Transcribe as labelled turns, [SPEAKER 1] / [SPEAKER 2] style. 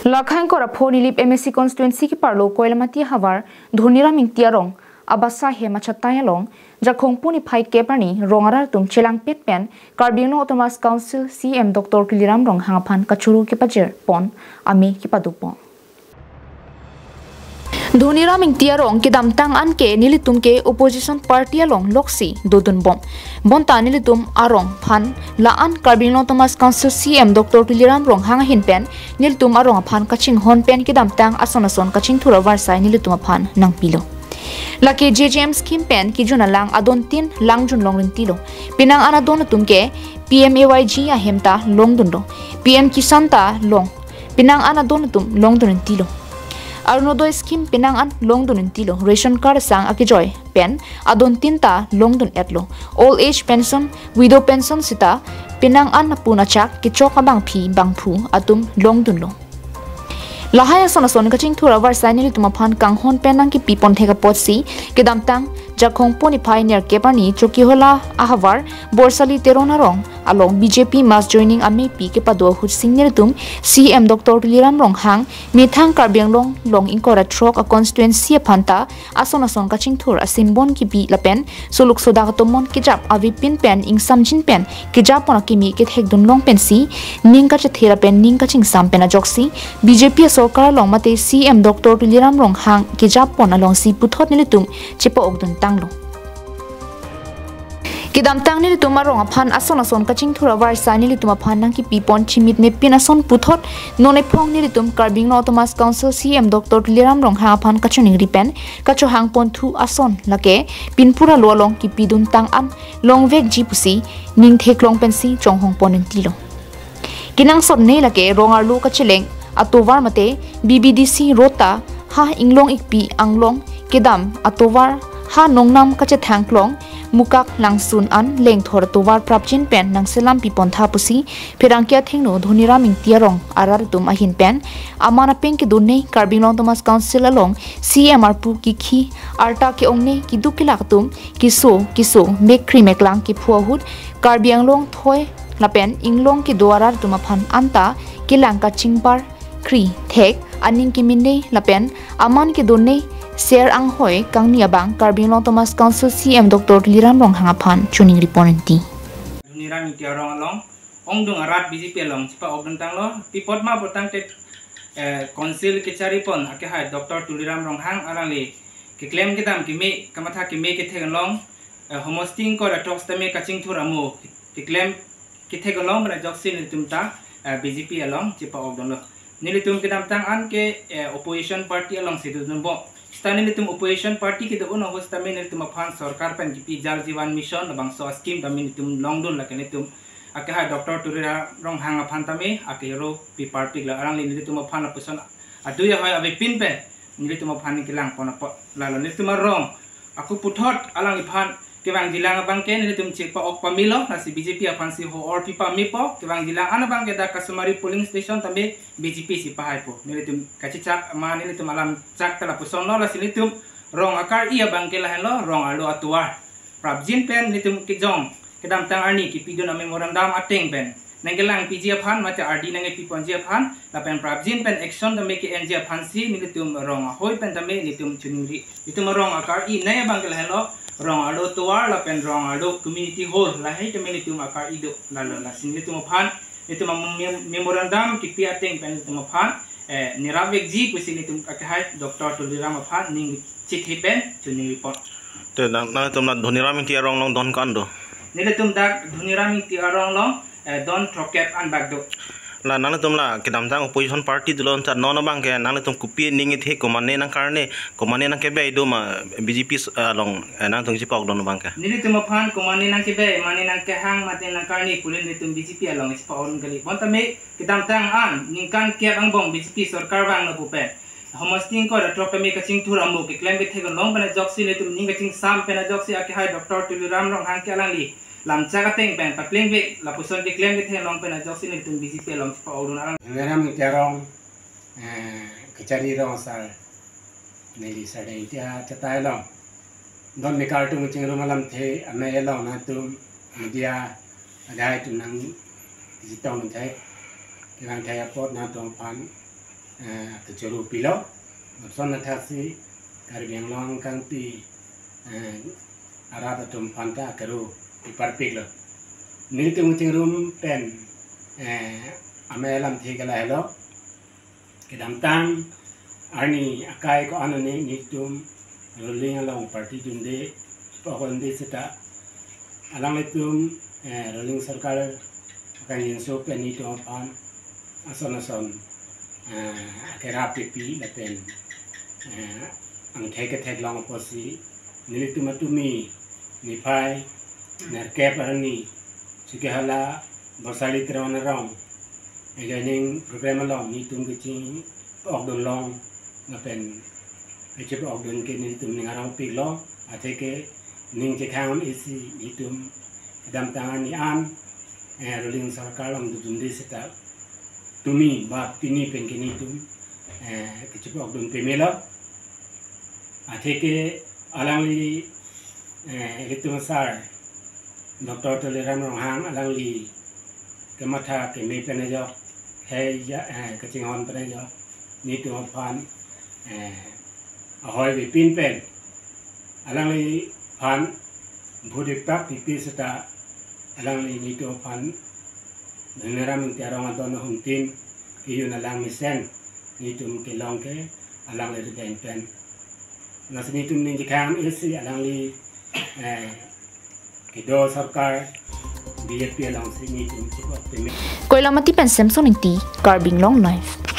[SPEAKER 1] Lakhang kora phoni lip MSC constituency ki parlo Koilamati Havar Dhoniram Engti arong abasa he machataya long jakhong puni phai keparni rongarar tum chelang pet pen Karbino Autonomous Council CEM Dr.Tuliram Ronghang aphan Kachoro ki pajer pon ami ki padupon Dhoniram Engti arong ki damtang an ke nilitum ke opposition party along loksi dodun bom bonta nilitum arong phan la an Karbino Autonomous Council CEM Dr.Tuliram Ronghang hin pen nilitum arong aphan kaching hon pen ki damtang ason kaching thura warsai nilitum aphan nang pilo Laki JJM scheme pen ki juna lang adon tin lang jun long rin tilo pinang anadon tumke PMAYG a hemta long dundo PM Kisanta long pinang anadon tum long dun tilo Arnodo scheme pinang an long dun tilo ration card sang akijoy pen adon tinta long dun etlo old age pension widow pension sita pinang an napuna chak ki chok abang phi bang phu atum long dun lo Lahaya son kaching thura warsai ni tuma phan kanghon penang ki pipon thega potsi kedamtang jakhong poni pioneer kepani choki hola ahavar borsali terona rong along BJP mass joining amepi ke pado hu singner tum CEM Dr.Tuliram Ronghang mithang karbyang long inkora trok a constituency phanta ason kaching thur asimbon ki bi lapen soluk soda tomon ki jap avi pin pen ing samjin pen ki jap pona ki mi ke thek dun long pen si ning ka che thera pen ning ka ching sam pen a joksi BJP सरकार long mate CEM Dr.Tuliram Ronghang ki jap pon along si puthot ni tum chepa ogdun tanglo Kidam tang ni tuma rong aphan ason kaching thura warsa ni tuma phan nang ki pipon chimit me pinason puthot none phong ni tum Karbino Autonomous Council CEM Dr.Tuliram Ronghang aphan kachuning ripen kacho hang pon thu ason lake pinpura lolong ki pidun tang an long vek jipusi ning theklong pensi chonghong ponin tilo Kinang sot nei lake rongar lu kachileng atovar mate BBDC rota ha inglong ikpi anglong kedam atovar ha nongnam kache thanglong mukak langsun an leng thor tovar prapchin pen nang selam pi pontha pusi phirangkya thengno Dhoniram Engti arong arar tum ahin pen amana pen ki dunne Karbino Autonomous Council along CMR pu ki khi arta ke ongne ki dukila tum kiso mekri meklang ki phuahut karbiang long thoi lapen inglong ki duarar tuma phan anta kilang ka chingpar Kri thek aning kiminde lapen aman ke donne share ang hoi kangni abang Karbino Autonomous Council CEM Dr.Tuliram Ronghang aphan chuning reporti
[SPEAKER 2] Dhoniram Engti arong along ongdung arat BJP along sipa ogdun tanglo pipot ma potang te council ke charipon ake hai Dr.Tuliram Ronghang arangli ke claim kitam kimi kamatha kimi ke thegalong homosting ko ratok stame kaching thuramu ke claim ke thegalong bra joksin tumta BJP along sipa ogdun lo Nilitum ke damtang an ke opposition party along situ numbo. Stani nilitum opposition party ke doon host kami nilitum aphan sarkar pen kipi jal jiwan mission abang so scheme kami nilitum longdun la nilitum akha Dr.Tuliram Ronghang aphan tami akero pi party la arang nilitum aphan opposition aduya hoy abi pin pen nilitum aphan kilang pon la nilitum rong aku puthot alang iphan kewang jilang abang ke nilitum chepa ok pamilo na si BJP aphan si ho or pipa mipo kewang jilang an abang ke da kasumari polling station tambe BJP si pahai po nilitum kachicak ma nilitum alam chak tala puson no la nilitum rong akar iya bang ke lahen lo rong alo atuar prabjin pen nilitum ki jong kedam tang arni ki pidon memorandum ateng pen nanggelang PG aphan mate RD nange pipon ji aphan la pen prabjin pen action tambe ki NG aphan si nilitum rong hoi pen tambe nilitum chunuri nilitum rong akar i nay bang ke lahen lo rong ado tuar la pen rong ado community hall la hai te meni tum akar ido la sini tum phan itu memorandum ki piateng pen tum phan niravek ji ku sini tum akai Dr.Tuliram aphan ning chithi pen chuni report
[SPEAKER 3] te na tum na Dhoniram Engti arong long don kan do
[SPEAKER 2] nile tum dak Dhoniram Engti arong long don troket an bagdo
[SPEAKER 3] la nang tum la kidam tang opposition party dulon ta non bang ke nang tum kupi ningi the komane nang karne komane nang ke be do ma BJP long nang tum ji pok don bang ka
[SPEAKER 2] nile tum phan komane nang ke be mane nang ke hang mate nang karne kulin nile tum BJP along is paon gali bon tame kidam tang an ningkan ke ang bong BJP sarkar bang na pupe homosting ko ratrok kami kaching thuramu ke claim ke thego long bana joksi nile tum ning kaching sam pena joksi ake hai Dr.Tuliram Ronghang ke alangli lam chaga teng pen papling ve la puson ke claim ke the long pen joksi ni tum BJP long pa odun arang
[SPEAKER 4] Dhoniram Engti arong kachari rong sar neli sade itia chatai long don me kartu ching malam the ame elong na tum media adai tu nang jitong the kilang thaya pot na tong pan Kachoro pilo son nathasi karbiang long kang pi arata tum panta karu iparpik lo nilitung cingrum pen amelam thigala hello kedamtang ani akai ko anani nitum ruling along party junde pokon de seta alang itum ruling sarkar akan yinso pen itu aphan ason kerap pipi lapen ang thek long posi nilitum atumi nipai nerkep arani sikehala borsali tron rong eganing program long nitum kecing ogdon long lapen echep ogdon ke nilitum ningarang pi long ateke ning chekang isi nitum dam tangan ni an ruling sarkar long dudunde seta tumi ba pini pen kini tum kecipok dun pemela ateke alangli itu masar Dr. Tuliram Ronghang alangli kematha ke me penajo he ya kecingon penajo ni tu aphan ahoy pin pen alangli phan bhudik pipi seta alangli ni tu aphan Dhoniram Engti arong adon humtin kiyun alang misen nitum ke long ke alang le den pen nas nitum ning jikam isi alang li kido sarkar BJP alang si nitum chipot pemi
[SPEAKER 1] Koilamati pen Samsung Engti, Carbing Long Life.